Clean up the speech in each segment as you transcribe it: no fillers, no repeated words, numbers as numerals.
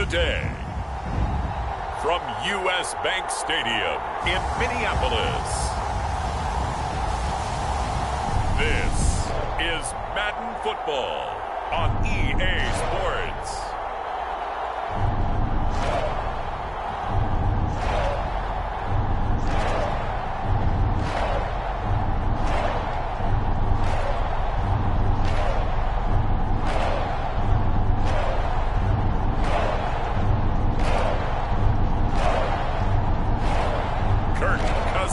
Today, from U.S. Bank Stadium in Minneapolis, this is Madden Football on EA Sports.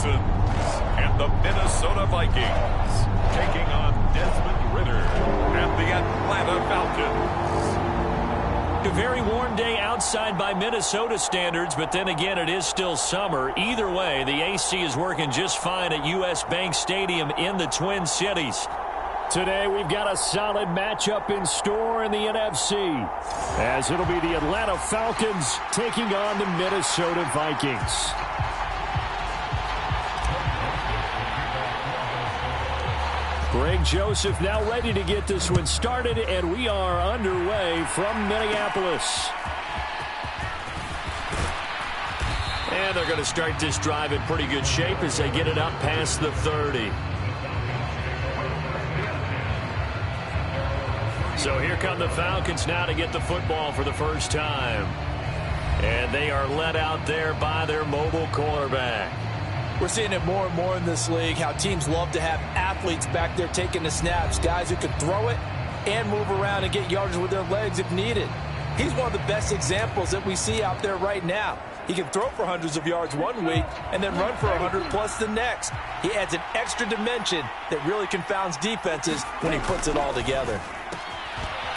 And the Minnesota Vikings taking on Desmond Ridder and the Atlanta Falcons. A very warm day outside by Minnesota standards, but then again, it is still summer. Either way, the AC is working just fine at U.S. Bank Stadium in the Twin Cities. Today, we've got a solid matchup in store in the NFC, as it'll be the Atlanta Falcons taking on the Minnesota Vikings. Greg Joseph now ready to get this one started, and we are underway from Minneapolis. And they're going to start this drive in pretty good shape as they get it up past the 30. So here come the Falcons now to get the football for the first time. And they are led out there by their mobile quarterback. We're seeing it more and more in this league, how teams love to have athletes back there taking the snaps, guys who can throw it and move around and get yardage with their legs if needed. He's one of the best examples that we see out there right now. He can throw for hundreds of yards one week and then run for 100+ the next. He adds an extra dimension that really confounds defenses when he puts it all together.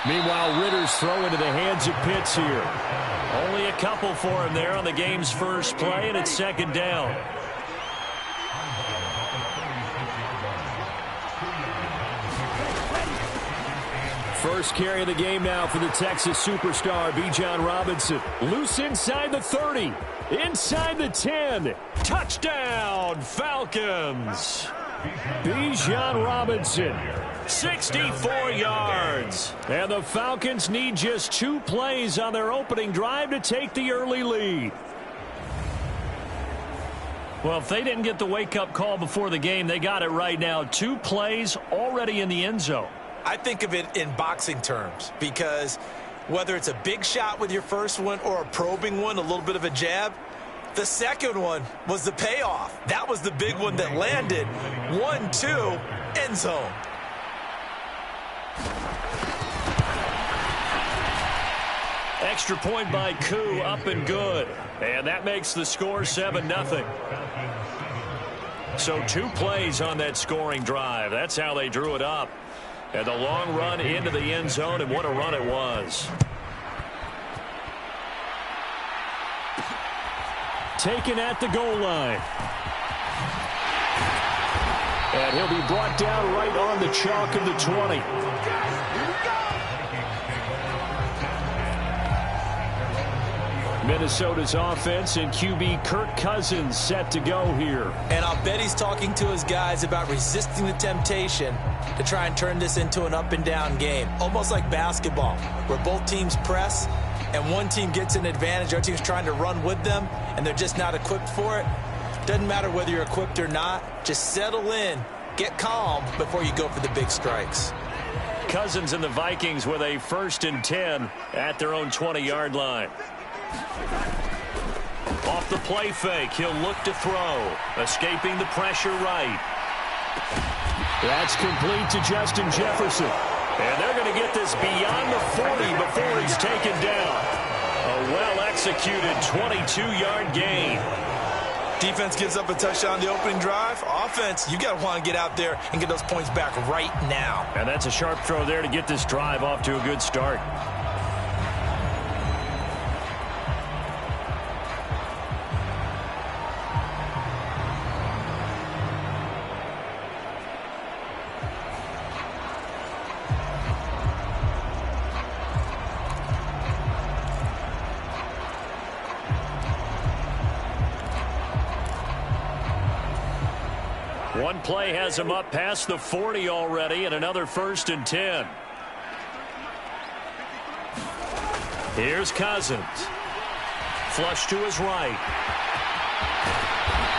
Meanwhile, Ritter's throw into the hands of Pitts here. Only a couple for him there on the game's first play, and it's second down. First carry of the game now for the Texas superstar, Bijan Robinson. Loose inside the 30, inside the 10. Touchdown, Falcons. Bijan Robinson, 64 yards. And the Falcons need just 2 plays on their opening drive to take the early lead. Well, if they didn't get the wake-up call before the game, they got it right now. 2 plays already in the end zone. I think of it in boxing terms, because whether it's a big shot with your first one or a probing one, a little bit of a jab, the second one was the payoff. That was the big one that landed. 1-2, end zone. Extra point by Koo, up and good. And that makes the score 7-0. So 2 plays on that scoring drive. That's how they drew it up. And the long run into the end zone, and what a run it was. Taken at the goal line. And he'll be brought down right on the chalk of the 20. Minnesota's offense and QB Kirk Cousins set to go here. And I'll bet he's talking to his guys about resisting the temptation to try and turn this into an up-and-down game. Almost like basketball, where both teams press, and one team gets an advantage. Our team's trying to run with them, and they're just not equipped for it. Doesn't matter whether you're equipped or not. Just settle in, get calm before you go for the big strikes. Cousins and the Vikings with a 1st and 10 at their own 20-yard line. Off the play fake, he'll look to throw. Escaping the pressure right. That's complete to Justin Jefferson. And they're going to get this beyond the 40 before he's taken down. A well-executed 22-yard gain. Defense gives up a touchdown on the opening drive. Offense, you got to want to get out there and get those points back right now. And that's a sharp throw there to get this drive off to a good start. One play has him up past the 40 already, and another 1st and 10. Here's Cousins. Flush to his right.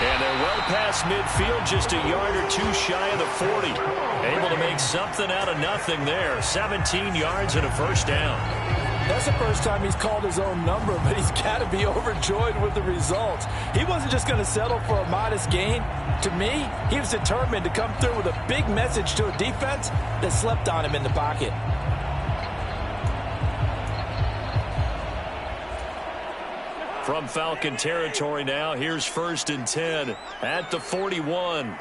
And they're well past midfield, just a yard or two shy of the 40. Able to make something out of nothing there. 17 yards and a first down. That's the first time he's called his own number, but he's got to be overjoyed with the results. He wasn't just going to settle for a modest gain. To me, he was determined to come through with a big message to a defense that slept on him in the pocket. From Falcon territory now, here's 1st and 10 at the 41.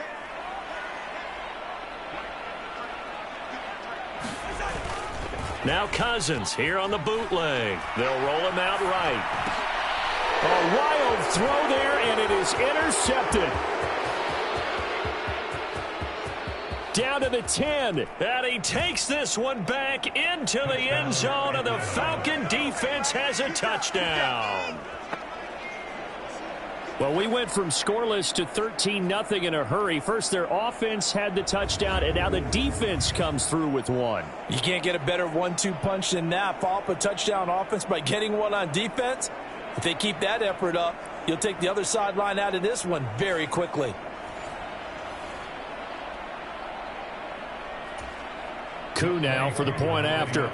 Now Cousins here on the bootleg. They'll roll him out right. A wild throw there, and it is intercepted. Down to the 10, and he takes this one back into the end zone, and the Falcon defense has a touchdown. Well, we went from scoreless to 13-0 in a hurry. First, their offense had the touchdown, and now the defense comes through with one. You can't get a better 1-2 punch than that. Follow up a touchdown offense by getting one on defense. If they keep that effort up, you'll take the other sideline out of this one very quickly. Coup now for the point after.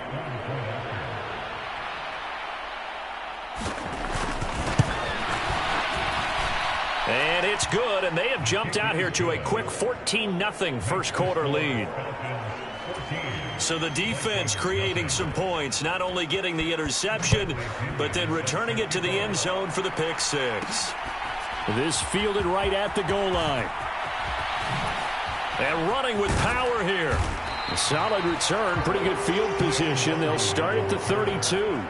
And it's good, and they have jumped out here to a quick 14-0 first quarter lead. So the defense creating some points, not only getting the interception, but then returning it to the end zone for the pick six. This fielded right at the goal line. And running with power here. A solid return, pretty good field position. They'll start at the 32.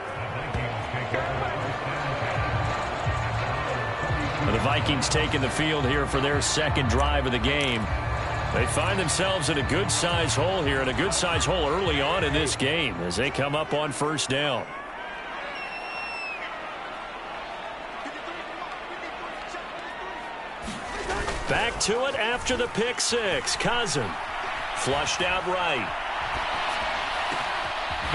The Vikings taking the field here for their second drive of the game. They find themselves in a good-sized hole here, and a good-sized hole early on in this game as they come up on first down. Back to it after the pick six. Cousins flushed out right.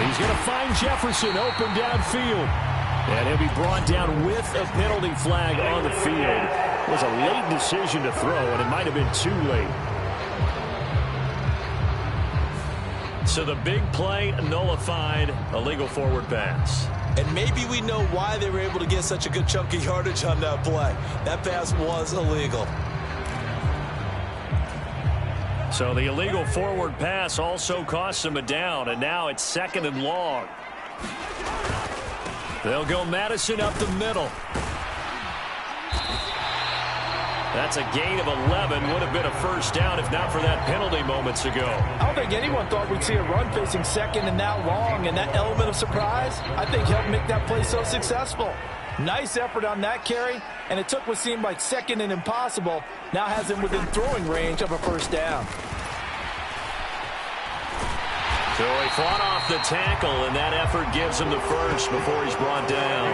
He's going to find Jefferson open downfield. And he'll be brought down with a penalty flag on the field. It was a late decision to throw, and it might have been too late. So the big play nullified, illegal forward pass. And maybe we know why they were able to get such a good chunk of yardage on that play. That pass was illegal. So the illegal forward pass also cost them a down, and now it's 2nd and long. They'll go Madison up the middle. That's a gain of 11. Would have been a first down if not for that penalty moments ago. I don't think anyone thought we'd see a run facing 2nd and that long, and that element of surprise, I think, helped make that play so successful. Nice effort on that carry, and it took what seemed like 2nd and impossible. Now has him within throwing range of a first down. So he fought off the tackle, and that effort gives him the first before he's brought down.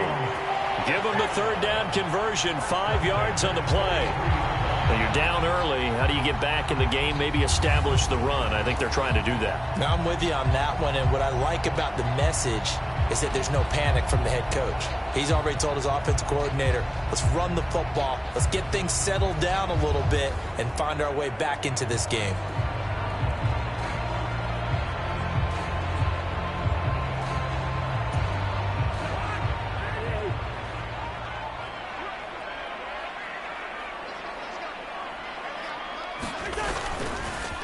Give him the 3rd down conversion, 5 yards on the play. Now you're down early. How do you get back in the game, maybe establish the run? I think they're trying to do that. Now I'm with you on that one, and what I like about the message is that there's no panic from the head coach. He's already told his offensive coordinator, let's run the football, let's get things settled down a little bit and find our way back into this game.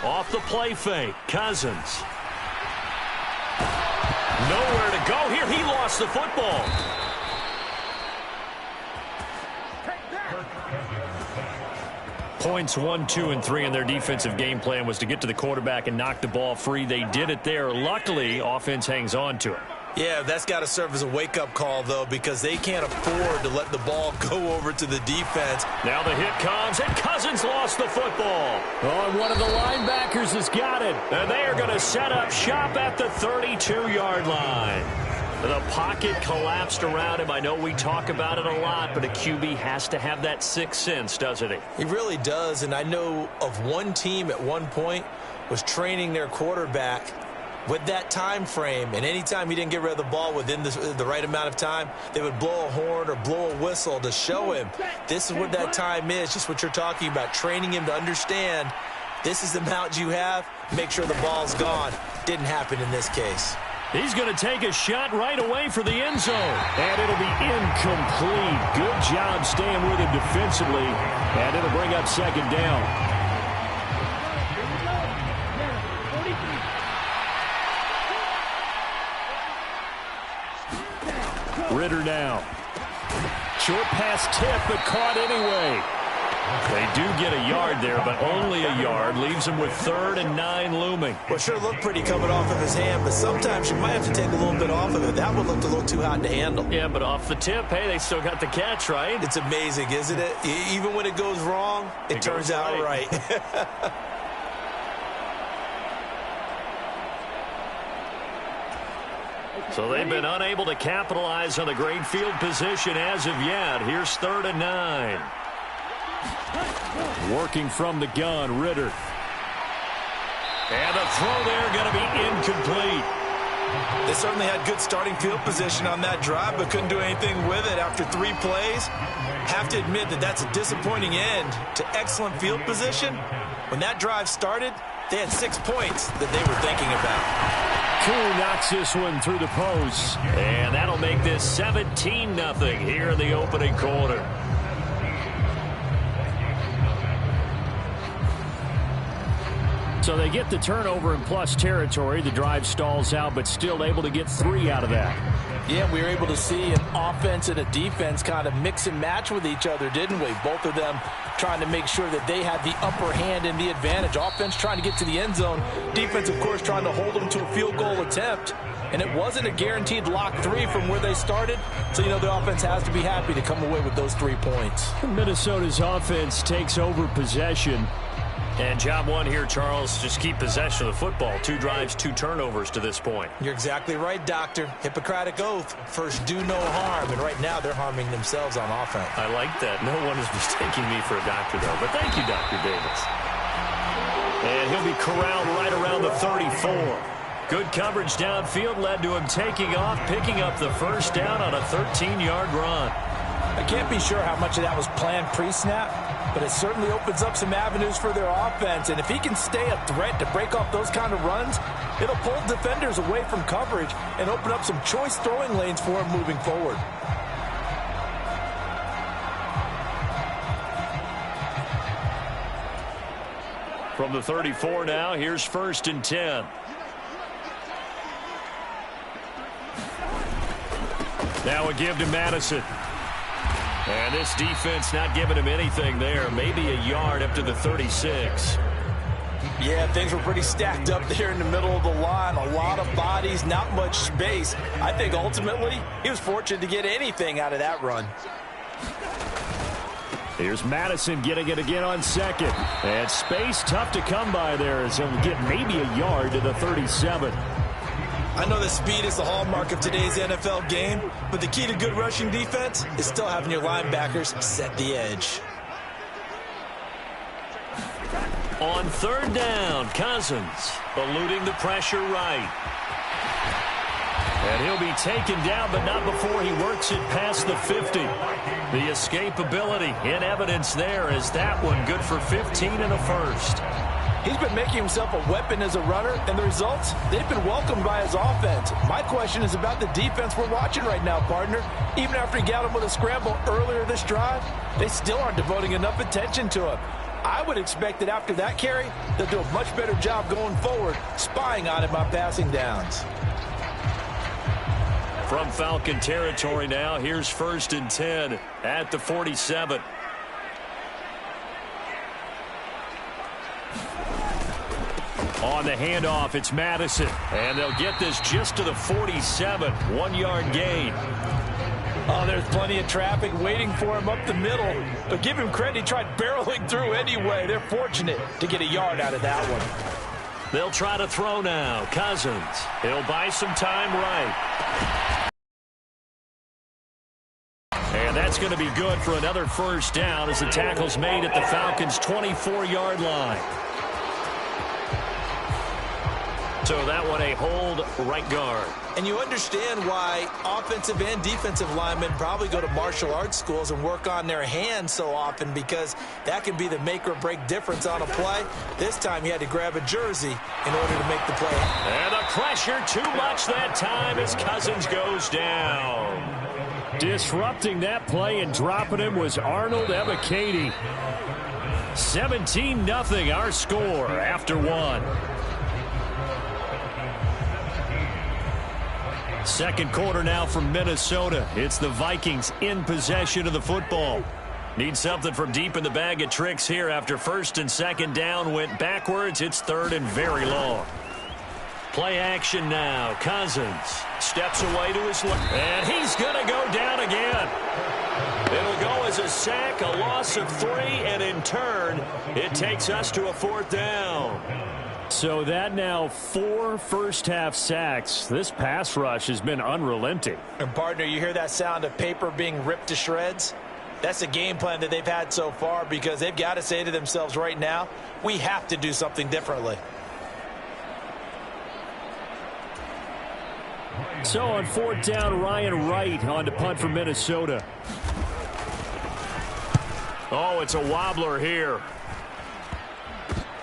Off the play fake, Cousins. Nowhere to go here. He lost the football. Points 1, 2, and 3 in their defensive game plan was to get to the quarterback and knock the ball free. They did it there. Luckily, offense hangs on to it. Yeah, that's got to serve as a wake-up call, though, because they can't afford to let the ball go over to the defense. Now the hit comes, and Cousins lost the football. Oh, and one of the linebackers has got it. And they are going to set up shop at the 32-yard line. The pocket collapsed around him. I know we talk about it a lot, but a QB has to have that sixth sense, doesn't he? He really does, and I know of one team at one point was training their quarterback with that time frame, and anytime he didn't get rid of the ball within the right amount of time, they would blow a horn or blow a whistle to show him this is what that time is, just what you're talking about, training him to understand this is the amount you have, make sure the ball's gone. Didn't happen in this case. He's going to take a shot right away for the end zone. And it'll be incomplete. Good job staying with him defensively. And it'll bring up second down. Ritter now. Short pass tip, but caught anyway. They do get a yard there, but only a yard. Leaves him with 3rd and 9 looming. Well, sure looked pretty coming off of his hand, but sometimes you might have to take a little bit off of it. That one looked a little too hot to handle. Yeah, but off the tip, hey, they still got the catch, right? It's amazing, isn't it? Even when it goes wrong, it turns out right. So they've been unable to capitalize on the great field position as of yet. Here's 3rd and 9. Working from the gun, Ritter. And the throw there going to be incomplete. They certainly had good starting field position on that drive, but couldn't do anything with it after 3 plays. Have to admit that that's a disappointing end to excellent field position. When that drive started, they had 6 points that they were thinking about. Koo knocks this one through the post. And that'll make this 17-0 here in the opening quarter. So they get the turnover in plus territory. The drive stalls out, but still able to get 3 out of that. Yeah, we were able to see an offense and a defense kind of mix and match with each other, didn't we? Both of them trying to make sure that they had the upper hand and the advantage. Offense trying to get to the end zone. Defense, of course, trying to hold them to a field goal attempt. And it wasn't a guaranteed lock 3 from where they started. So, you know, the offense has to be happy to come away with those 3 points. Minnesota's offense takes over possession. And job 1 here, Charles, just keep possession of the football. 2 drives, 2 turnovers to this point. You're exactly right, Doctor. Hippocratic oath. First, do no harm. And right now, they're harming themselves on offense. I like that. No one is mistaking me for a doctor, though. But thank you, Dr. Davis. And he'll be corralled right around the 34. Good coverage downfield led to him taking off, picking up the first down on a 13-yard run. I can't be sure how much of that was planned pre-snap, but it certainly opens up some avenues for their offense. And if he can stay a threat to break off those kind of runs, it'll pull defenders away from coverage and open up some choice throwing lanes for him moving forward. From the 34 now, here's 1st and 10. Now a give to Madison. And this defense not giving him anything there. Maybe a yard up to the 36. Yeah, things were pretty stacked up there in the middle of the line. A lot of bodies, not much space. I think ultimately he was fortunate to get anything out of that run. Here's Madison getting it again on 2nd. And space tough to come by there as he'll get maybe a yard to the 37. I know that speed is the hallmark of today's NFL game, but the key to good rushing defense is still having your linebackers set the edge. On 3rd down, Cousins eluding the pressure right. And he'll be taken down, but not before he works it past the 50. The escapability in evidence there is that one good for 15 and a first. He's been making himself a weapon as a runner, and the results, they've been welcomed by his offense. My question is about the defense we're watching right now, partner. Even after he got him with a scramble earlier this drive, they still aren't devoting enough attention to him. I would expect that after that carry, they'll do a much better job going forward, spying on him on passing downs. From Falcon territory now, here's 1st and 10 at the 47. On the handoff, it's Madison. And they'll get this just to the 47. 1-yard gain. Oh, there's plenty of traffic waiting for him up the middle. But give him credit, he tried barreling through anyway. They're fortunate to get a yard out of that one. They'll try to throw now. Cousins. He'll buy some time right. And that's going to be good for another first down as the tackle's made at the Falcons' 24-yard line. So that one a hold right guard. And you understand why offensive and defensive linemen probably go to martial arts schools and work on their hands so often, because that can be the make or break difference on a play. This time he had to grab a jersey in order to make the play. And the pressure too much that time as Cousins goes down. Disrupting that play and dropping him was Arnold Ebiketie. 17-0 our score after one. Second quarter now from Minnesota. It's the Vikings in possession of the football. Need something from deep in the bag of tricks here after first and second down went backwards. It's third and very long. Play action now. Cousins steps away to his left. And he's going to go down again. It'll go as a sack, a loss of 3, and in turn, it takes us to a fourth down. So that now 4 first-half sacks. This pass rush has been unrelenting. And, partner, you hear that sound of paper being ripped to shreds? That's the game plan that they've had so far, because they've got to say to themselves right now, we have to do something differently. So on fourth down, Ryan Wright on to punt for Minnesota. Oh, it's a wobbler here.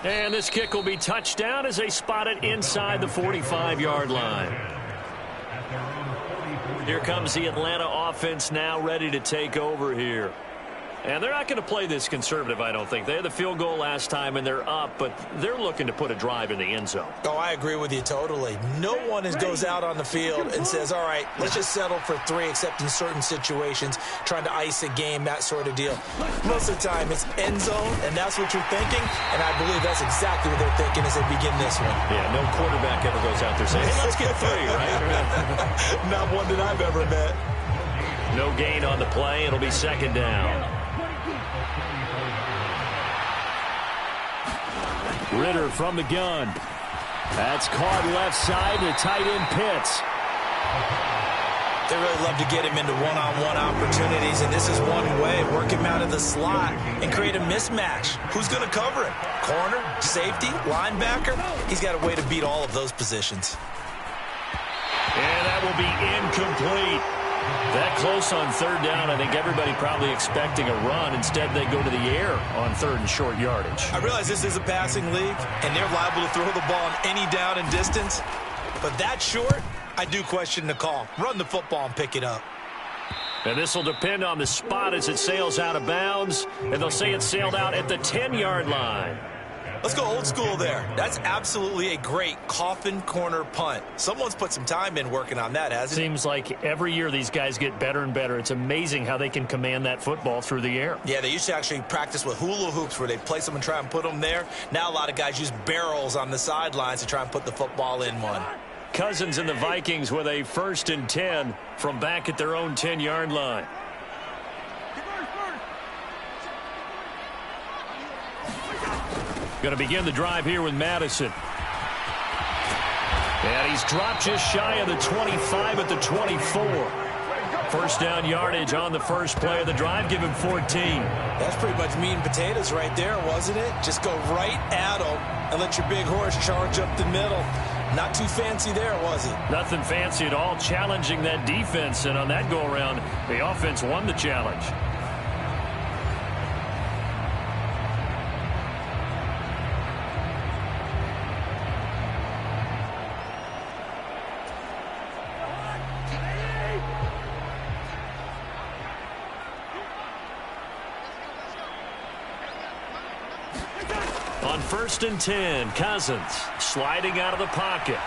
And this kick will be touchdown as they spot it inside the 45-yard line. Here comes the Atlanta offense now ready to take over here. And they're not going to play this conservative, I don't think. They had the field goal last time, and they're up, but they're looking to put a drive in the end zone. Oh, I agree with you totally. No one goes out on the field and says, all right, let's just settle for 3, except in certain situations, trying to ice a game, that sort of deal. Most of the time, it's end zone, and that's what you're thinking, and I believe that's exactly what they're thinking as they begin this one. Yeah, no quarterback ever goes out there saying, hey, let's get 3, right? Not one that I've ever met. No gain on the play. It'll be second down. Ritter from the gun. That's caught left side to tight end Pitts. They really love to get him into one-on-one opportunities, and this is one way. Work him out of the slot and create a mismatch. Who's going to cover him? Corner, safety, linebacker? He's got a way to beat all of those positions. And that will be incomplete. That close on third down, I think everybody probably expecting a run. Instead, they go to the air on third and short yardage. I realize this is a passing league, and they're liable to throw the ball on any down and distance. But that short, I do question the call. Run the football and pick it up. And this will depend on the spot as it sails out of bounds. And they'll say it sailed out at the 10-yard line. Let's go old school there. That's absolutely a great coffin corner punt. Someone's put some time in working on that, hasn't it? Seems like every year these guys get better and better. It's amazing how they can command that football through the air. Yeah, they used to actually practice with hula hoops where they place them and try and put them there. Now a lot of guys use barrels on the sidelines to try and put the football in one. Cousins and the Vikings with a 1st and 10 from back at their own 10-yard line. Going to begin the drive here with Madison. And he's dropped just shy of the 25 at the 24. First down yardage on the first play of the drive. Give him 14. That's pretty much meat and potatoes right there, wasn't it? Just go right at him and let your big horse charge up the middle. Not too fancy there, was it? Nothing fancy at all. Challenging that defense. And on that go-around, the offense won the challenge. On 1st and 10, Cousins sliding out of the pocket.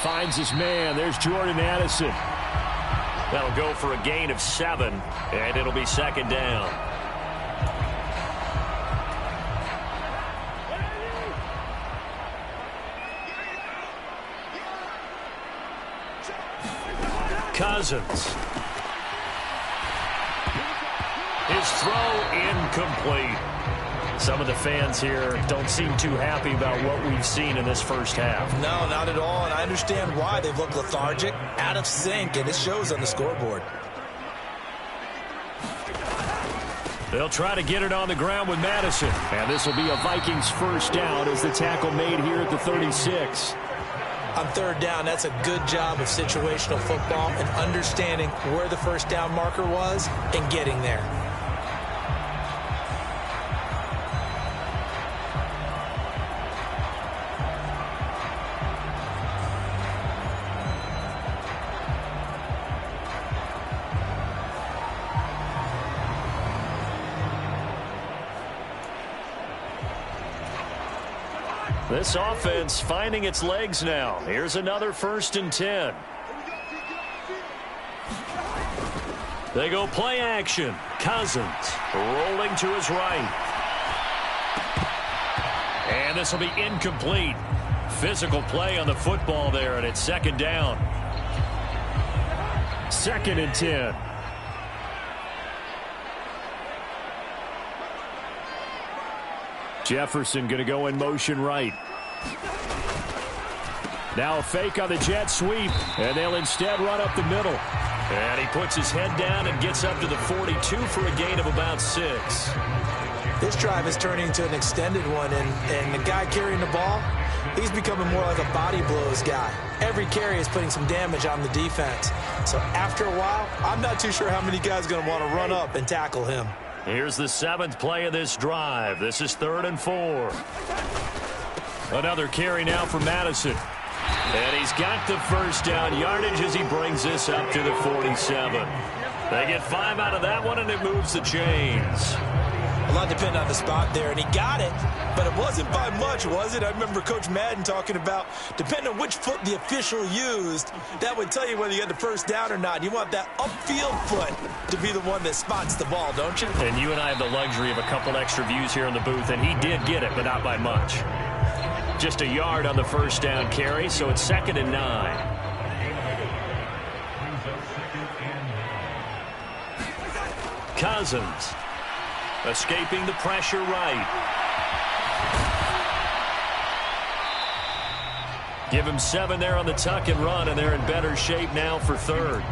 Finds his man. There's Jordan Addison. That'll go for a gain of 7, and it'll be second down. Cousins. His throw incomplete. Some of the fans here don't seem too happy about what we've seen in this first half. No, not at all, and I understand why. They've looked lethargic, out of sync, and it shows on the scoreboard. They'll try to get it on the ground with Madison. And this will be a Vikings first down as the tackle made here at the 36. On third down, that's a good job of situational football and understanding where the first down marker was and getting there. This offense finding its legs now. Here's another 1st and 10. They go play action. Cousins rolling to his right. And this will be incomplete. Physical play on the football there, and it's 2nd down. 2nd and 10. Jefferson going to go in motion right. Now a fake on the jet sweep, and they'll instead run up the middle. And he puts his head down and gets up to the 42 for a gain of about 6. This drive is turning into an extended one, and the guy carrying the ball, he's becoming more like a body blows guy. Every carry is putting some damage on the defense. So after a while, I'm not too sure how many guys are going to want to run up and tackle him. Here's the 7th play of this drive. This is 3rd and 4. Another carry now for Madison. And he's got the first down yardage as he brings this up to the 47. They get 5 out of that one, and it moves the chains. A lot depending on the spot there, and he got it, but it wasn't by much, was it? I remember Coach Madden talking about, depending on which foot the official used, that would tell you whether you had the first down or not. You want that upfield foot to be the one that spots the ball, don't you? And you and I have the luxury of a couple extra views here in the booth, and he did get it, but not by much. Just a yard on the first down carry, so it's 2nd and 9. Cousins escaping the pressure right. Give him 7 there on the tuck and run, and they're in better shape now for 3rd.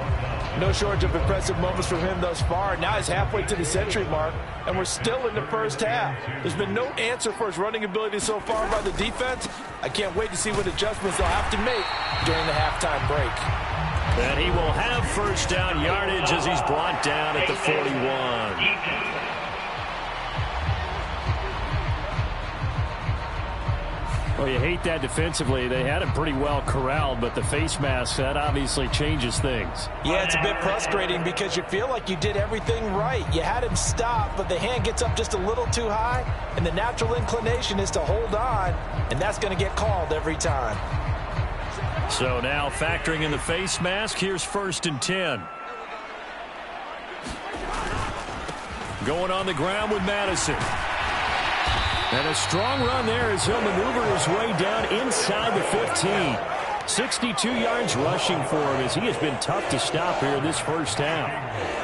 No shortage of impressive moments from him thus far. Now he's halfway to the century mark, and we're still in the first half. There's been no answer for his running ability so far by the defense. I can't wait to see what adjustments they'll have to make during the halftime break. And he will have first down yardage as he's brought down at the 41. Well, you hate that defensively. They had him pretty well corralled, but the face mask, that obviously changes things. Yeah, it's a bit frustrating because you feel like you did everything right. You had him stop, but the hand gets up just a little too high, and the natural inclination is to hold on, and that's going to get called every time. So now factoring in the face mask, here's 1st and 10. Going on the ground with Madison. And a strong run there as he'll maneuver his way down inside the 15. 62 yards rushing for him as he has been tough to stop here in this first half.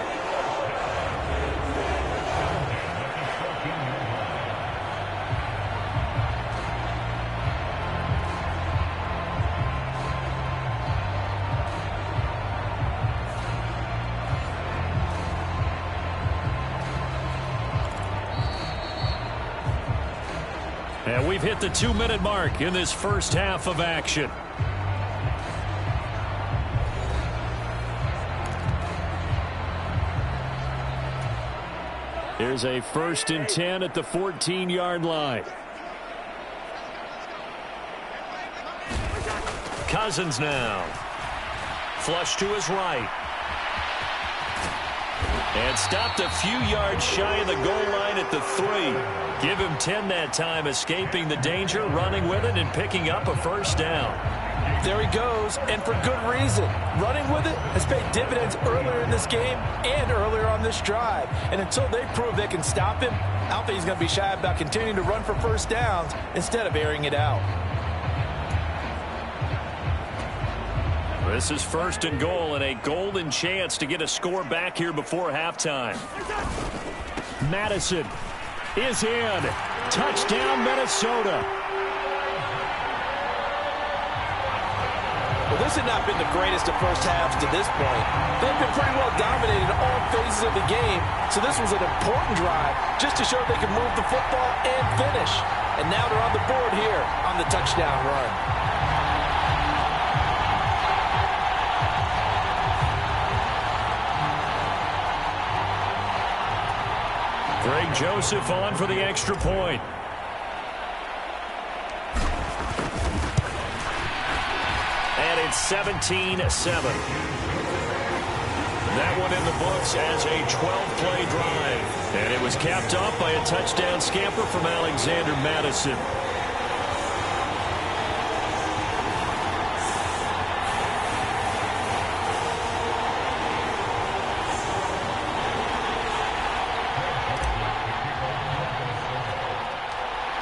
And we've hit the 2-minute mark in this first half of action. Here's a 1st and 10 at the 14-yard line. Cousins now. Flush to his right. And stopped a few yards shy of the goal line at the 3. Give him 10 that time, escaping the danger, running with it, and picking up a first down. There he goes, and for good reason. Running with it has paid dividends earlier in this game and earlier on this drive. And until they prove they can stop him, I don't think he's going to be shy about continuing to run for first downs instead of airing it out. This is 1st and goal, and a golden chance to get a score back here before halftime. Madison is in. Touchdown, Minnesota. Well, This had not been the greatest of first halves to this point. They've been pretty well dominated in all phases of the game, so this was an important drive just to show they could move the football and finish. And now they're on the board here on the touchdown run. Greg Joseph on for the extra point. And it's 17-7. That one in the books as a 12-play drive. And it was capped off by a touchdown scamper from Alexander Madison.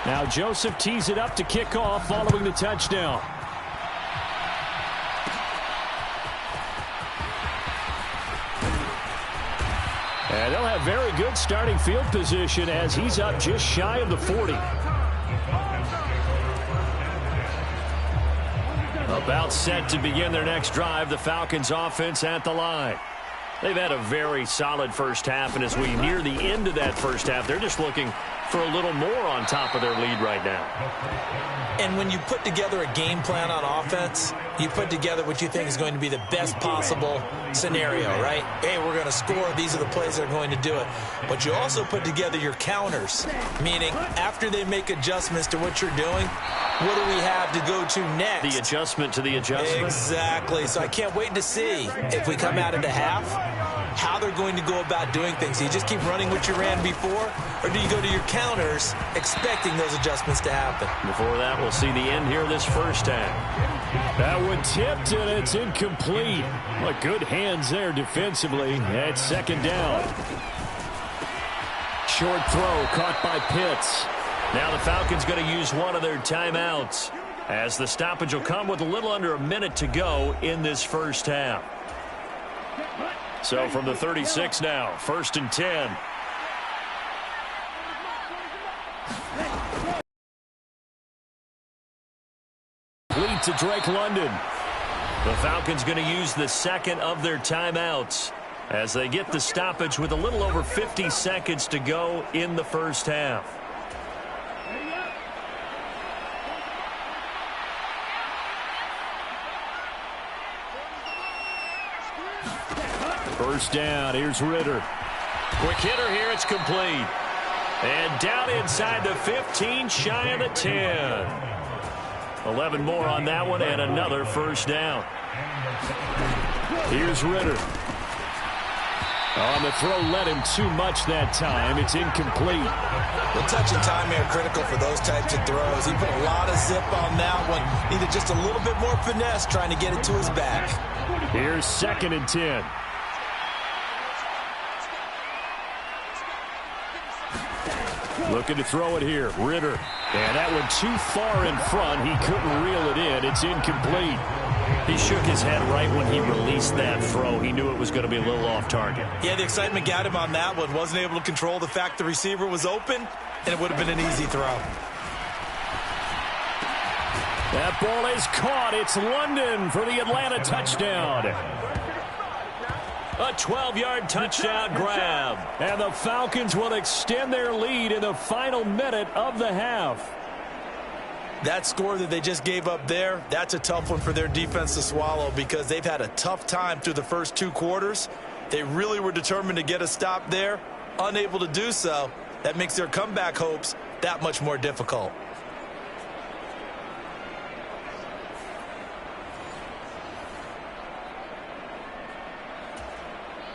Now Joseph tees it up to kick off following the touchdown. And they'll have very good starting field position as he's up just shy of the 40. About set to begin their next drive, the Falcons offense at the line. They've had a very solid first half, and as we near the end of that first half, they're just looking for a little more on top of their lead right now. And when you put together a game plan on offense, you put together what you think is going to be the best possible scenario, right? Hey, we're going to score. These are the plays that are going to do it. But you also put together your counters, meaning after they make adjustments to what you're doing, what do we have to go to next? The adjustment to the adjustment. Exactly. So I can't wait to see if we come out into half, how they're going to go about doing things. Do you just keep running what you ran before, or do you go to your counters expecting those adjustments to happen? Before that, we'll see the end here this first half. That one tipped, and it's incomplete. But good hands there defensively at second down. Short throw caught by Pitts. Now the Falcons going to use one of their timeouts as the stoppage will come with a little under a minute to go in this first half. So from the 36 now, 1st and 10. Lead to Drake London. The Falcons going to use the second of their timeouts as they get the stoppage with a little over 50 seconds to go in the first half. First down, here's Ritter. Quick hitter here, it's complete. And down inside the 15, shy of the 10. 11 more on that one, and another first down. Here's Ritter. On the throw, led him too much that time. It's incomplete. The touch and timing are critical for those types of throws. He put a lot of zip on that one. Needed just a little bit more finesse trying to get it to his back. Here's 2nd and 10. Looking to throw it here. Ritter. And that one too far in front. He couldn't reel it in. It's incomplete. He shook his head right when he released that throw. He knew it was going to be a little off target. Yeah, the excitement got him on that one. Wasn't able to control the fact the receiver was open, and it would have been an easy throw. That ball is caught. It's London for the Atlanta touchdown. A 12-yard touchdown grab. And the Falcons will extend their lead in the final minute of the half. That score that they just gave up there, that's a tough one for their defense to swallow because they've had a tough time through the first 2 quarters. They really were determined to get a stop there, unable to do so. That makes their comeback hopes that much more difficult.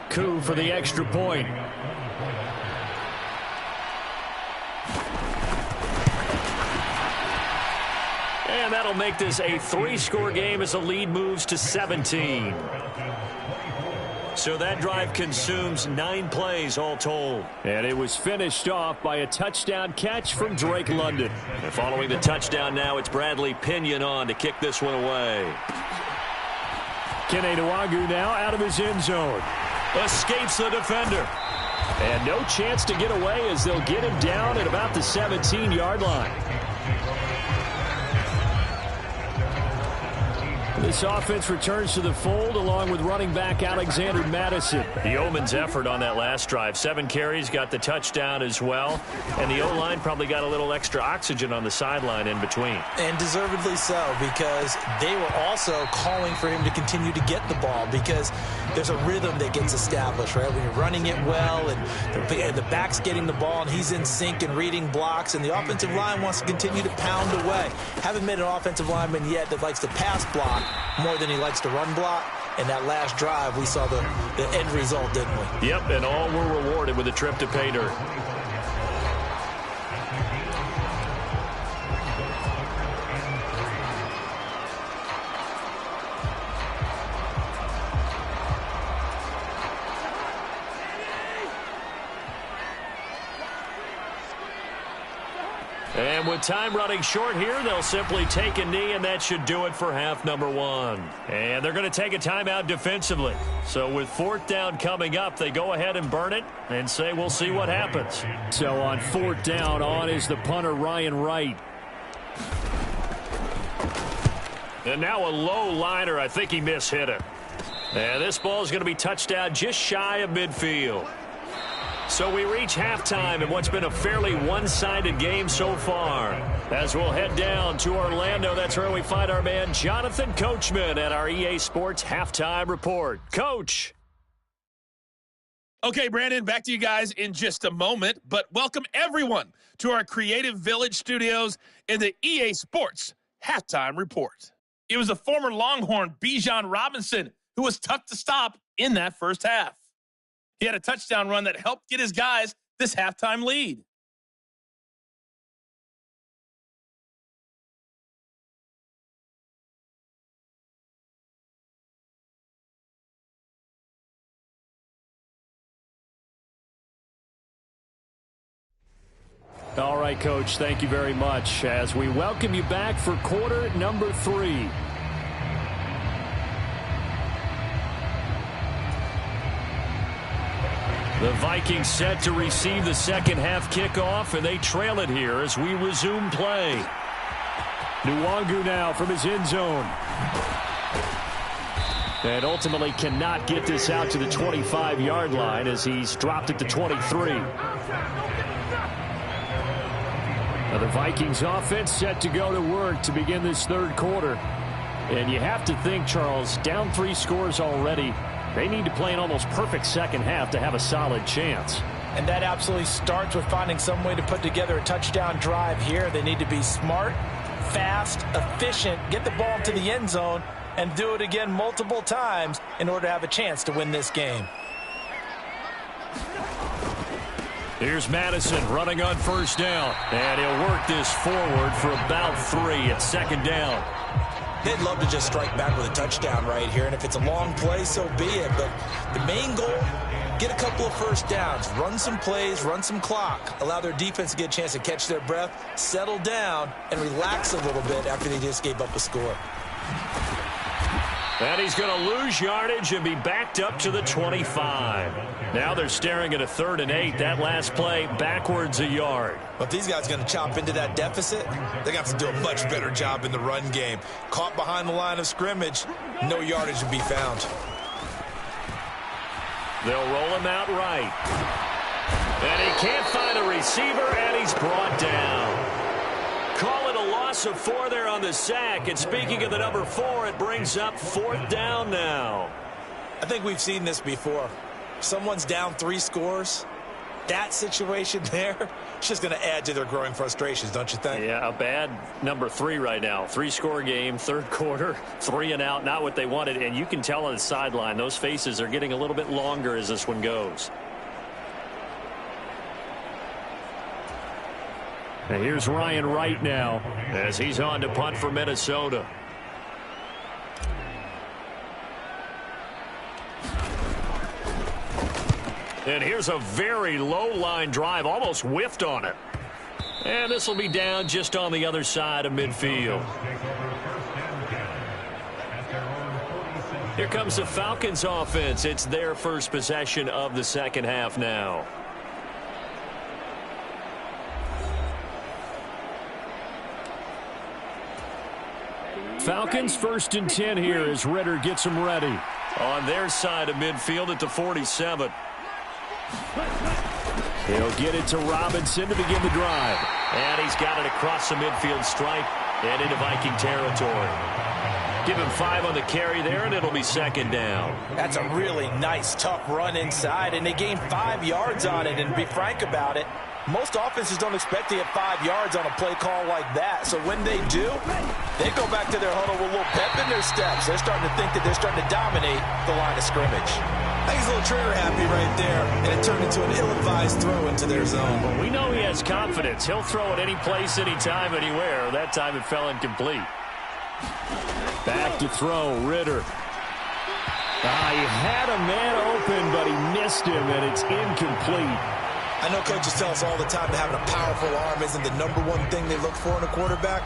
Coup for the extra point. And that'll make this a 3-score game as the lead moves to 17. So that drive consumes 9 plays all told. And it was finished off by a touchdown catch from Drake London. And following the touchdown now, it's Bradley Pinion on to kick this one away. Kene Nwangwu now out of his end zone. Escapes the defender. And no chance to get away as they'll get him down at about the 17-yard line. This offense returns to the fold along with running back Alexander Madison. The Yeoman's effort on that last drive. 7 carries, got the touchdown as well. And the O-line probably got a little extra oxygen on the sideline in between. And deservedly so, because they were also calling for him to continue to get the ball, because there's a rhythm that gets established, right? When you're running it well and the back's getting the ball and he's in sync and reading blocks, and the offensive line wants to continue to pound away. Haven't met an offensive lineman yet that likes to pass block more than he likes to run block. And that last drive, we saw the end result, didn't we? Yep, and all were rewarded with a trip to pay dirt. And with time running short here, they'll simply take a knee, and that should do it for half number 1. And they're going to take a timeout defensively. So with 4th down coming up, they go ahead and burn it and say we'll see what happens. So on 4th down, on is the punter, Ryan Wright. And now a low liner. I think he mishit it. And this ball is going to be touchdown just shy of midfield. So we reach halftime in what's been a fairly one-sided game so far. As we'll head down to Orlando, that's where we find our man Jonathan Coachman at our EA Sports Halftime Report. Coach. Okay, Brandon, back to you guys in just a moment, but welcome everyone to our Creative Village studios in the EA Sports Halftime Report. It was the former Longhorn Bijan Robinson who was tough to stop in that first half. He had a touchdown run that helped get his guys this halftime lead. All right, Coach, thank you very much as we welcome you back for quarter number 3. The Vikings set to receive the second half kickoff, and they trail it here as we resume play. Nwangu now from his end zone. And ultimately cannot get this out to the 25-yard line as he's dropped it to 23. Now the Vikings offense set to go to work to begin this third quarter. And you have to think, Charles, down 3 scores already. They need to play an almost perfect second half to have a solid chance. And that absolutely starts with finding some way to put together a touchdown drive here. They need to be smart, fast, efficient, get the ball to the end zone, and do it again multiple times in order to have a chance to win this game. Here's Madison running on first down. And he'll work this forward for about 3 at second down. They'd love to just strike back with a touchdown right here, and if it's a long play, so be it. But the main goal, get a couple of first downs, run some plays, run some clock, allow their defense to get a chance to catch their breath, settle down, and relax a little bit after they just gave up a score. And he's going to lose yardage and be backed up to the 25. Now they're staring at a 3rd and 8. That last play backwards a yard. But if these guys are going to chop into that deficit, they're going to have to do a much better job in the run game. Caught behind the line of scrimmage, no yardage to be found. They'll roll him out right. And he can't find a receiver, and he's brought down. Call it a loss of 4 there on the sack. And speaking of the number 4, it brings up 4th down now. I think we've seen this before. Someone's down 3 scores. That situation there, it's just going to add to their growing frustrations, don't you think? Yeah, a bad number 3 right now. 3-score game, third quarter, 3 and out, not what they wanted. And you can tell on the sideline, those faces are getting a little bit longer as this one goes. And here's Ryan Wright now as he's on to punt for Minnesota. And here's a very low line drive, almost whiffed on it. And this will be down just on the other side of midfield. Here comes the Falcons offense. It's their first possession of the second half now. Falcons 1st and 10 here as Ritter gets them ready. On their side of midfield at the 47. He'll get it to Robinson to begin the drive. And he's got it across the midfield stripe and into Viking territory. Give him 5 on the carry there, and it'll be 2nd down. That's a really nice, tough run inside, and they gained 5 yards on it. And to be frank about it, most offenses don't expect to get 5 yards on a play call like that. So when they do, they go back to their huddle with a little pep in their steps. They're starting to think that they're starting to dominate the line of scrimmage. I think he's a little trigger happy right there, and it turned into an ill-advised throw into their zone. Well, we know he has confidence. He'll throw it any place, anytime, anywhere. That time it fell incomplete. Back to throw, Ritter. He had a man open, but he missed him, and it's incomplete. I know coaches tell us all the time that having a powerful arm isn't the #1 thing they look for in a quarterback.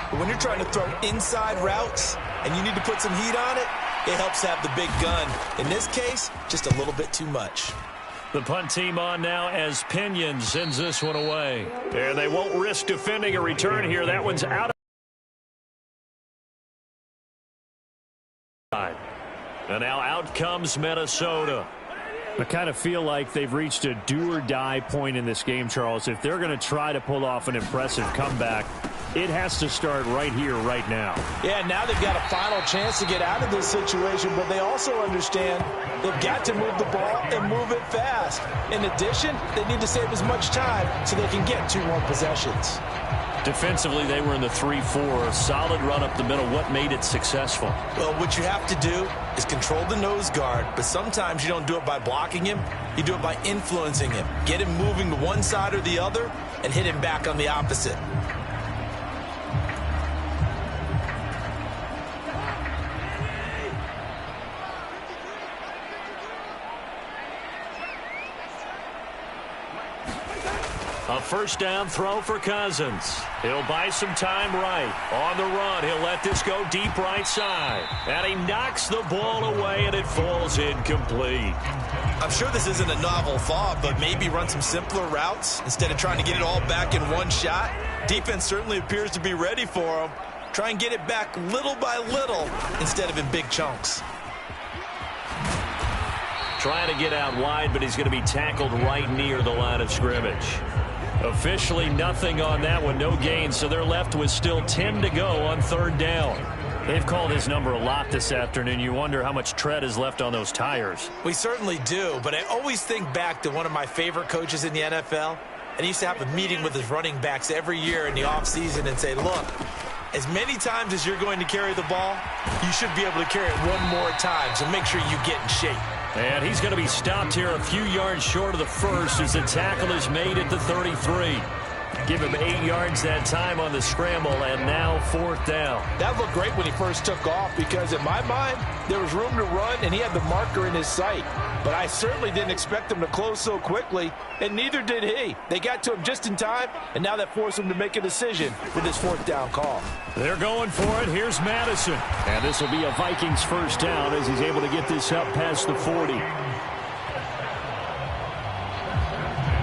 But when you're trying to throw inside routes and you need to put some heat on it, it helps have the big gun. In this case, just a little bit too much. The punt team on now as Pinion sends this one away. And they won't risk defending a return here. That one's out. And now out comes Minnesota. I kind of feel like they've reached a do-or-die point in this game, Charles. If they're going to try to pull off an impressive comeback, it has to start right here, right now. Yeah, now they've got a final chance to get out of this situation, but they also understand they've got to move the ball and move it fast. In addition, they need to save as much time so they can get 2 more possessions. Defensively, they were in the 3-4. Solid run up the middle. What made it successful? Well, what you have to do is control the nose guard, but sometimes you don't do it by blocking him. You do it by influencing him. Get him moving to one side or the other and hit him back on the opposite. A 1st down throw for Cousins. He'll buy some time right. On the run, he'll let this go deep right side. And he knocks the ball away, and it falls incomplete. I'm sure this isn't a novel thought, but maybe run some simpler routes instead of trying to get it all back in one shot. Defense certainly appears to be ready for him. Try and get it back little by little instead of in big chunks. Trying to get out wide, but he's going to be tackled right near the line of scrimmage. Officially nothing on that one, no gain, so they're left with still 10 to go on 3rd down. They've called his number a lot this afternoon. You wonder how much tread is left on those tires. We certainly do, but I always think back to one of my favorite coaches in the NFL, and he used to have a meeting with his running backs every year in the offseason and say, look, as many times as you're going to carry the ball, you should be able to carry it 1 more time, so make sure you get in shape. And he's going to be stopped here a few yards short of the 1st as the tackle is made at the 33. Give him 8 yards that time on the scramble, and now 4th down. That looked great when he first took off because, in my mind, there was room to run, and he had the marker in his sight. But I certainly didn't expect him to close so quickly, and neither did he. They got to him just in time, and now that forced him to make a decision with his 4th down call. They're going for it. Here's Madison. And this will be a Vikings 1st down as he's able to get this up past the 40.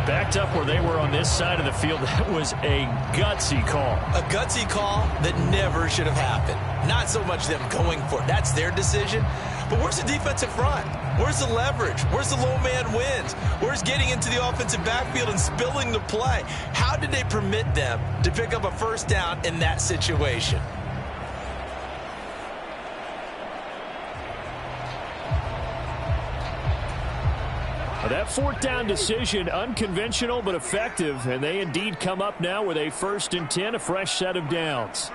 Backed up where they were on this side of the field. That was a gutsy call. A gutsy call that never should have happened. Not so much them going for it. That's their decision. But where's the defensive front? Where's the leverage? Where's the low man wins? Where's getting into the offensive backfield and spilling the play? How did they permit them to pick up a 1st down in that situation? That 4th down decision, unconventional but effective, and they indeed come up now with a 1st and 10, a fresh set of downs.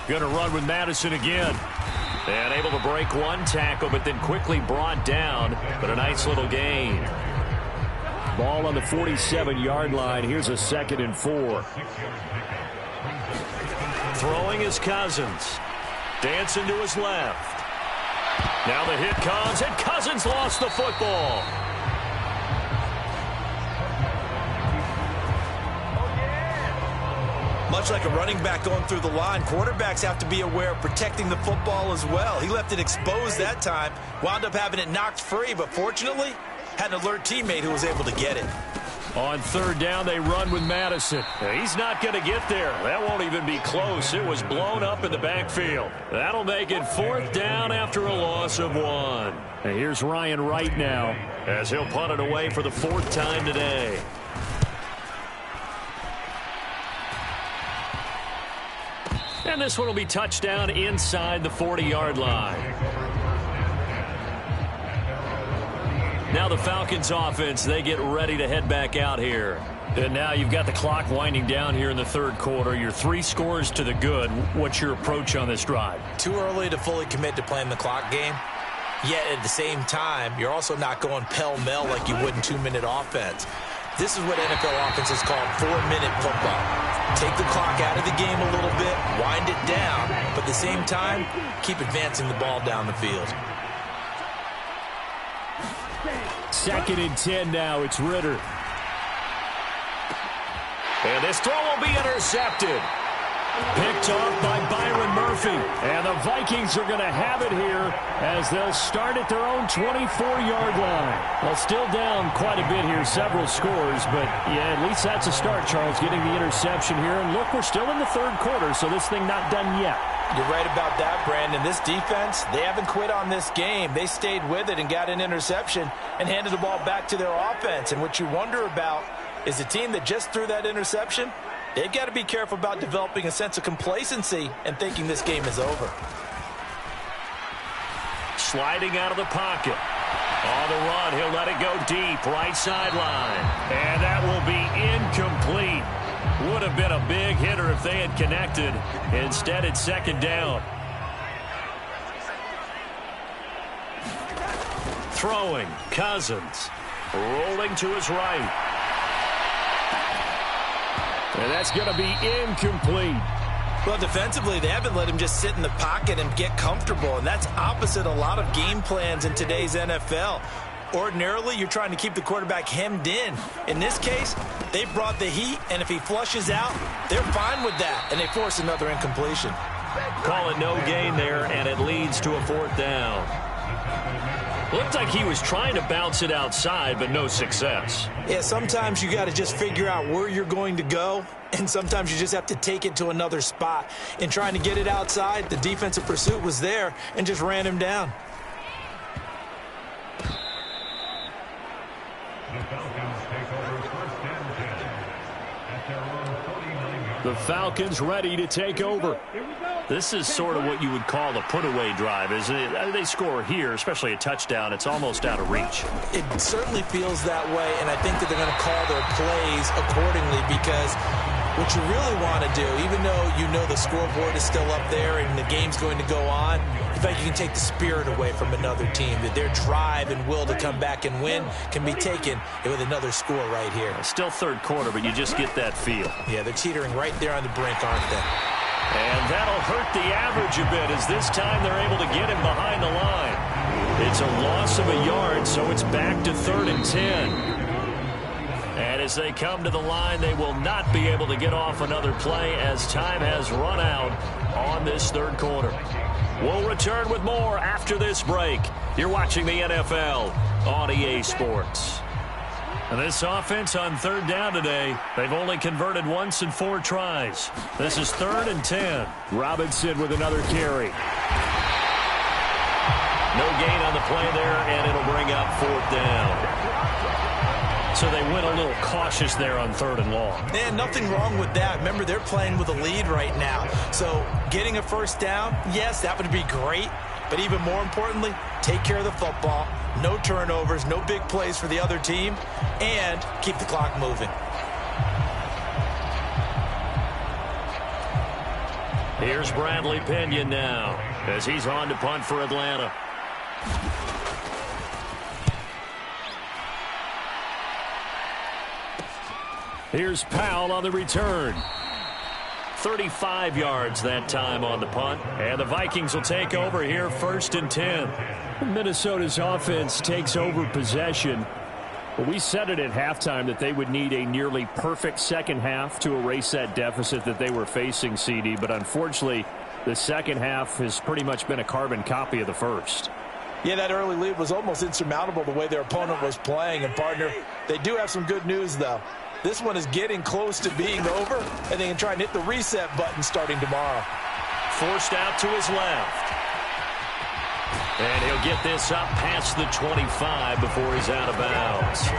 Going to run with Madison again. And able to break 1 tackle, but then quickly brought down, but a nice little gain. Ball on the 47-yard line. Here's a 2nd and 4. Throwing is Cousins. Dancing to his left. Now the hit comes, and Cousins lost the football. Much like a running back going through the line, quarterbacks have to be aware of protecting the football as well. He left it exposed that time, wound up having it knocked free, but fortunately, had an alert teammate who was able to get it. On third down, they run with Madison. He's not going to get there. That won't even be close. It was blown up in the backfield. That'll make it fourth down after a loss of 1. And here's Ryan Wright now as he'll punt it away for the 4th time today. And this one will be touchdown inside the 40-yard line. Now the Falcons offense, they get ready to head back out here. And now you've got the clock winding down here in the third quarter. You're 3 scores to the good. What's your approach on this drive? Too early to fully commit to playing the clock game. Yet at the same time, you're also not going pell-mell like you would in 2-minute offense. This is what NFL offenses call 4-minute football. Take the clock out of the game a little bit, wind it down, but at the same time, keep advancing the ball down the field. 2nd and 10 now. It's Ritter. And this throw will be intercepted. Picked off by Byron Murphy. And the Vikings are going to have it here as they'll start at their own 24-yard line. Well, still down quite a bit here, several scores. But, yeah, at least that's a start, Charles, getting the interception here. And, look, we're still in the third quarter, so this thing not done yet. You're right about that, Brandon. This defense, they haven't quit on this game. They stayed with it and got an interception and handed the ball back to their offense. And what you wonder about is the team that just threw that interception, they've got to be careful about developing a sense of complacency and thinking this game is over. Sliding out of the pocket. On the run, he'll let it go deep, right sideline. And that will be incomplete. Would have been a big hitter if they had connected. Instead, it's 2nd down. Throwing, Cousins. Rolling to his right. And that's going to be incomplete. Well, defensively, they haven't let him just sit in the pocket and get comfortable, and that's opposite a lot of game plans in today's NFL. Ordinarily, you're trying to keep the quarterback hemmed in. In this case, they brought the heat, and if he flushes out, they're fine with that, and they force another incompletion. Call it no gain there, and it leads to a 4th down. Looked like he was trying to bounce it outside, but no success. Yeah, sometimes you got to just figure out where you're going to go, and sometimes you just have to take it to another spot. In trying to get it outside, the defensive pursuit was there and just ran him down. The Falcons ready to take over. This is sort of what you would call a put-away drive, isn't it? They score here, especially a touchdown. It's almost out of reach. It certainly feels that way, and I think that they're going to call their plays accordingly because what you really want to do, even though you know the scoreboard is still up there and the game's going to go on, in fact, you can take the spirit away from another team, that their drive and will to come back and win can be taken with another score right here. Still third quarter, but you just get that feel. Yeah, they're teetering right there on the brink, aren't they? And that'll hurt the average a bit as this time they're able to get him behind the line. It's a loss of a yard, so it's back to 3rd and 10. And as they come to the line, they will not be able to get off another play as time has run out on this third quarter. We'll return with more after this break. You're watching the NFL on EA Sports. And this offense on 3rd down today, they've only converted once in 4 tries. This is 3rd and 10. Robinson with another carry. No gain on the play there, and it'll bring up 4th down. So they went a little cautious there on 3rd and long. Man, nothing wrong with that. Remember, they're playing with a lead right now. So getting a 1st down, yes, that would be great. But even more importantly, take care of the football. No turnovers, no big plays for the other team, and keep the clock moving. Here's Bradley Pinion now as he's on to punt for Atlanta. Here's Powell on the return. 35 yards that time on the punt. And the Vikings will take over here 1st and 10. Minnesota's offense takes over possession. But we said it at halftime that they would need a nearly perfect second half to erase that deficit that they were facing, CD. But unfortunately, the second half has pretty much been a carbon copy of the first. Yeah, that early lead was almost insurmountable the way their opponent was playing. And, partner, they do have some good news, though. This one is getting close to being over, and they can try and hit the reset button starting tomorrow. Forced out to his left. And he'll get this up past the 25 before he's out of bounds.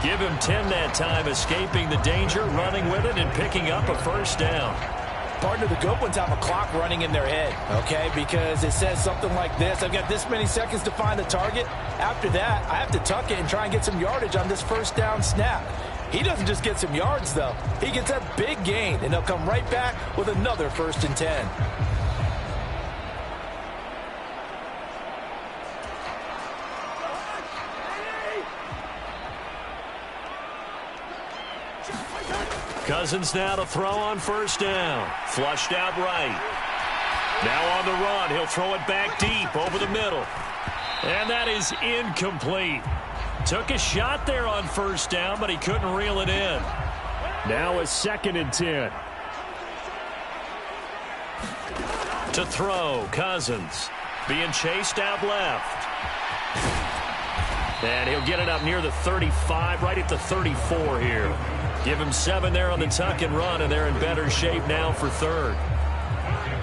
Give him 10 that time, escaping the danger, running with it, and picking up a first down. Partner, the good ones have a clock running in their head, okay? Because it says something like this: I've got this many seconds to find the target. After that, I have to tuck it and try and get some yardage on this first down snap. He doesn't just get some yards, though. He gets a big gain, and they'll come right back with another 1st and 10. Cousins now to throw on 1st down. Flushed out right. Now on the run. He'll throw it back deep over the middle. And that is incomplete. Took a shot there on 1st down, but he couldn't reel it in. Now a 2nd and 10. To throw, Cousins. Being chased out left. And he'll get it up near the 35, right at the 34 here. Give him 7 there on the tuck and run, and they're in better shape now for 3rd.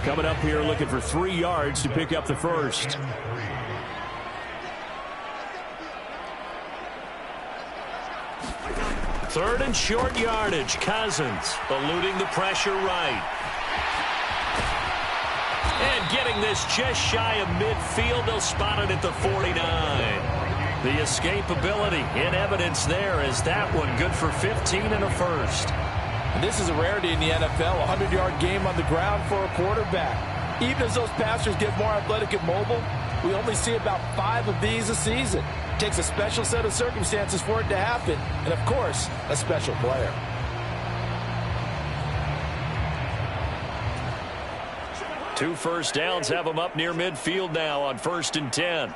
Coming up here looking for 3 yards to pick up the first. Third and short yardage. Cousins eluding the pressure right. And getting this just shy of midfield. They'll spot it at the 49. The escapability in evidence there as that one good for 15 and a first. And this is a rarity in the NFL, a 100-yard game on the ground for a quarterback. Even as those passers get more athletic and mobile, we only see about 5 of these a season. It takes a special set of circumstances for it to happen, and, of course, a special player. Two first downs have them up near midfield now on 1st and 10.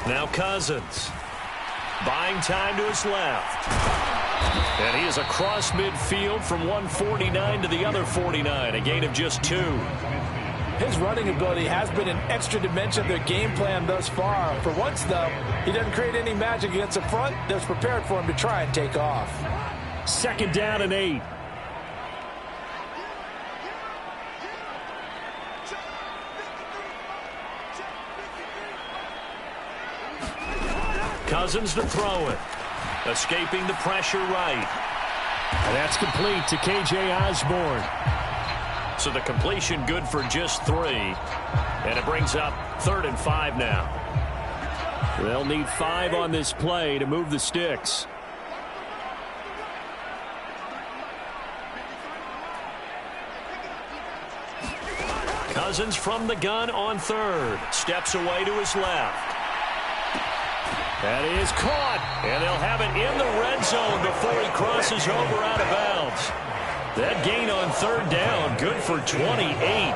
Now Cousins. Buying time to his left. And he is across midfield from 149 to the other 49. A gain of just 2. His running ability has been an extra dimension of their game plan thus far. For once, though, he doesn't create any magic against the front that's prepared for him to try and take off. 2nd down and 8. Cousins to throw it. Escaping the pressure right. And that's complete to K.J. Osborne. So the completion good for just 3. And it brings up 3rd and 5 now. They'll need 5 on this play to move the sticks. Cousins from the gun on 3rd. Steps away to his left. That is caught, and they'll have it in the red zone before he crosses over out of bounds. That gain on 3rd down, good for 28.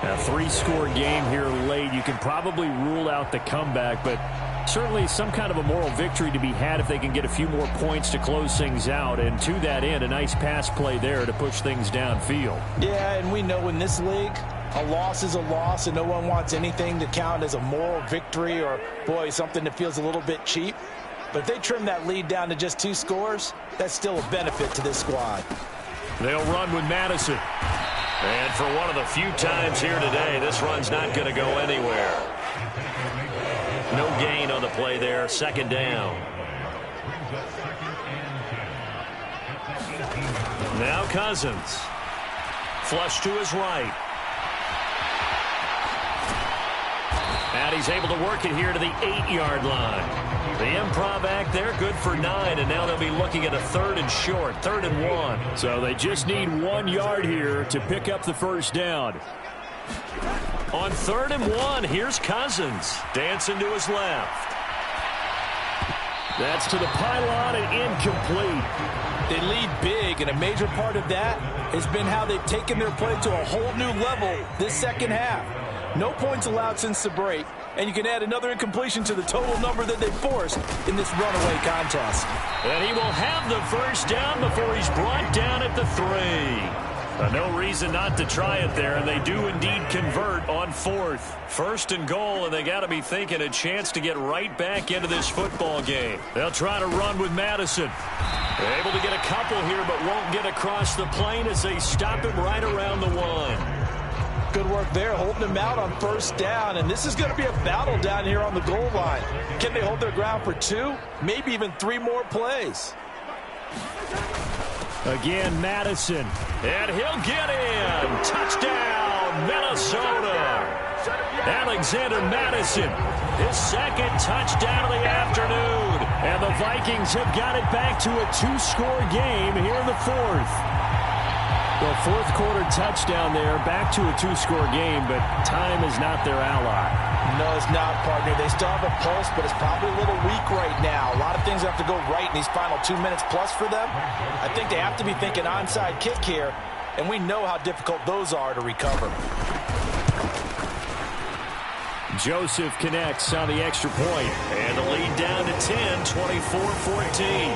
A 3-score game here late. You can probably rule out the comeback, but certainly some kind of a moral victory to be had if they can get a few more points to close things out. And to that end, a nice pass play there to push things downfield. Yeah, and we know in this league, a loss is a loss, and no one wants anything to count as a moral victory or, boy, something that feels a little bit cheap. But if they trim that lead down to just 2 scores, that's still a benefit to this squad. They'll run with Madison. And for one of the few times here today, this run's not going to go anywhere. No gain on the play there. 2nd down. Now Cousins. Flush to his right. And he's able to work it here to the 8-yard line. The improv act there, good for 9, and now they'll be looking at a 3rd and short, 3rd and 1. So they just need 1 yard here to pick up the first down. On 3rd and 1, here's Cousins, dancing to his left. That's to the pylon and incomplete. They lead big, and a major part of that has been how they've taken their play to a whole new level this second half. No points allowed since the break, and you can add another incompletion to the total number that they forced in this runaway contest. And he will have the first down before he's brought down at the 3. No reason not to try it there, and they do indeed convert on 4th. 1st and goal, and they got to be thinking a chance to get right back into this football game. They'll try to run with Madison. They're able to get a couple here, but won't get across the plane as they stop him right around the 1. Good work there, holding him out on 1st down, and this is going to be a battle down here on the goal line. Can they hold their ground for 2, maybe even 3 more plays? Again, Madison, and he'll get in. Touchdown, Minnesota. Alexander Madison, his 2nd touchdown of the afternoon. And the Vikings have got it back to a 2-score game here in the 4th. Well, 4th quarter touchdown there, back to a 2-score game, but time is not their ally. No, it's not, partner. They still have a pulse, but it's probably a little weak right now. A lot of things have to go right in these final 2 minutes plus for them. I think they have to be thinking onside kick here, and we know how difficult those are to recover. Joseph connects on the extra point, and the lead down to 10, 24-14.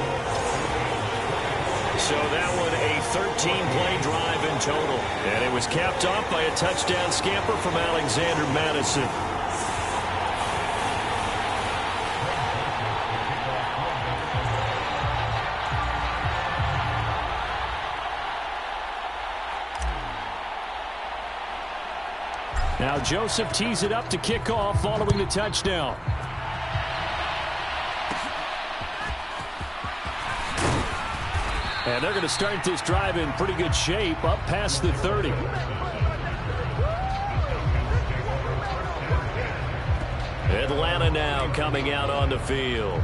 So that one a 13-play drive in total. And it was capped off by a touchdown scamper from Alexander Madison. Now Joseph tees it up to kick off following the touchdown. And they're going to start this drive in pretty good shape, up past the 30. Atlanta now coming out on the field.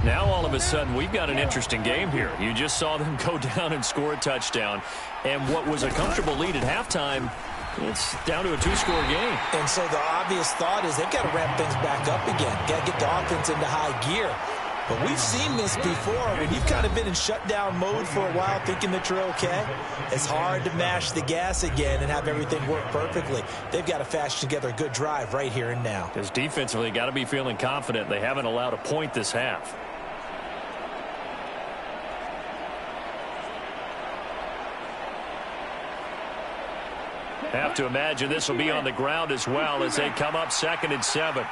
Now all of a sudden we've got an interesting game here. You just saw them go down and score a touchdown. And what was a comfortable lead at halftime, it's down to a 2-score game. And so the obvious thought is they've got to ramp things back up again. Got to get the offense into high gear. But we've seen this before. When you've kind of been in shutdown mode for a while thinking that you're okay, it's hard to mash the gas again and have everything work perfectly. They've got to fashion together a good drive right here and now. Because defensively, got to be feeling confident. They haven't allowed a point this half. Have to imagine this will be on the ground as well as they come up 2nd and 7.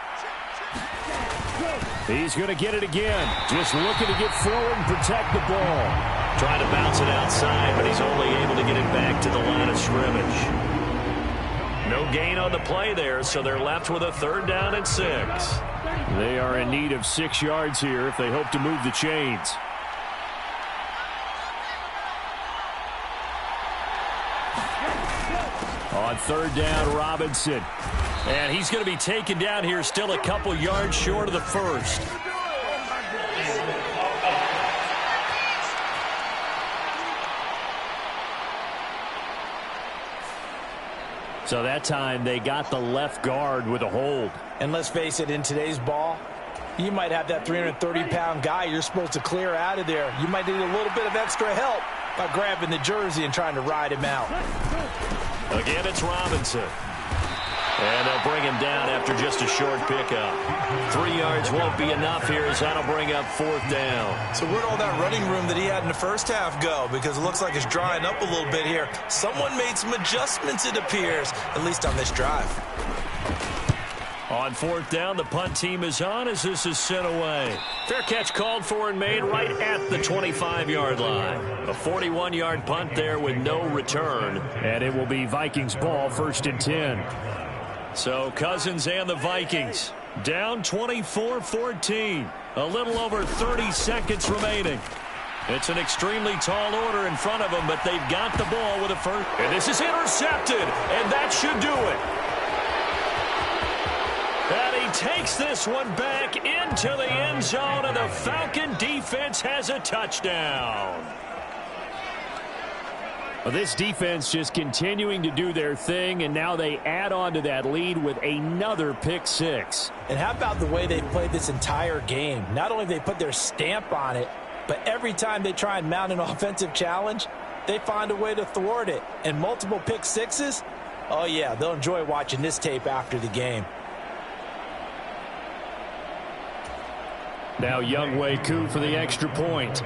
He's going to get it again. Just looking to get forward and protect the ball. Trying to bounce it outside, but he's only able to get it back to the line of scrimmage. No gain on the play there, so they're left with a 3rd down and 6. They are in need of 6 yards here if they hope to move the chains. On 3rd down, Robinson. And he's going to be taken down here still a couple yards short of the 1st. So that time they got the left guard with a hold. And let's face it, in today's ball, you might have that 330-pound guy you're supposed to clear out of there. You might need a little bit of extra help by grabbing the jersey and trying to ride him out. Again, it's Robinson. And they'll bring him down after just a short pickup. 3 yards won't be enough here as that'll bring up 4th down. So where'd all that running room that he had in the first half go? Because it looks like it's drying up a little bit here. Someone made some adjustments, it appears, at least on this drive. On 4th down, the punt team is on as this is sent away. Fair catch called for and made right at the 25-yard line. A 41-yard punt there with no return. And it will be Vikings ball, 1st and 10. So Cousins and the Vikings down 24-14. A little over 30 seconds remaining. It's an extremely tall order in front of them, but they've got the ball with a 1st. And this is intercepted, and that should do it. And he takes this one back into the end zone, and the Falcon defense has a touchdown. Well, this defense just continuing to do their thing, and now they add on to that lead with another pick 6. And how about the way they played this entire game? Not only have they put their stamp on it, but every time they try and mount an offensive challenge, they find a way to thwart it. And multiple pick 6s, oh yeah, they'll enjoy watching this tape after the game. Now Younghoe Koo for the extra point.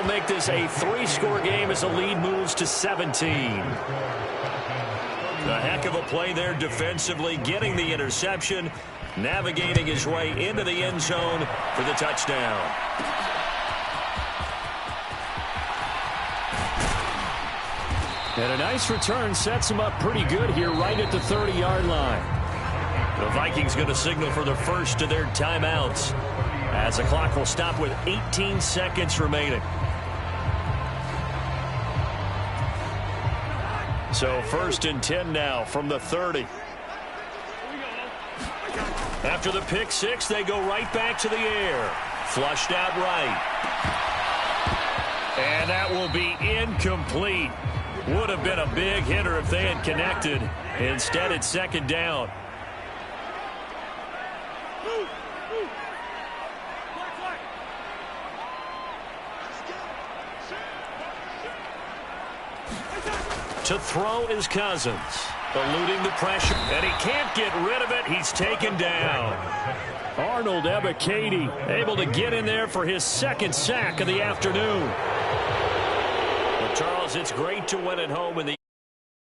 make this a 3-score game as the lead moves to 17. A heck of a play there defensively, getting the interception, navigating his way into the end zone for the touchdown. And a nice return sets him up pretty good here right at the 30-yard line. The Vikings going to signal for the first of their timeouts as the clock will stop with 18 seconds remaining. So 1st and 10 now from the 30. After the pick six, they go right back to the air. Flushed out right. And that will be incomplete. Would have been a big hitter if they had connected. Instead, it's 2nd down. To throw is Cousins, eluding the pressure, and he can't get rid of it. He's taken down. Arnold Ebiketie able to get in there for his 2nd sack of the afternoon. Well, Charles, it's great to win at home in the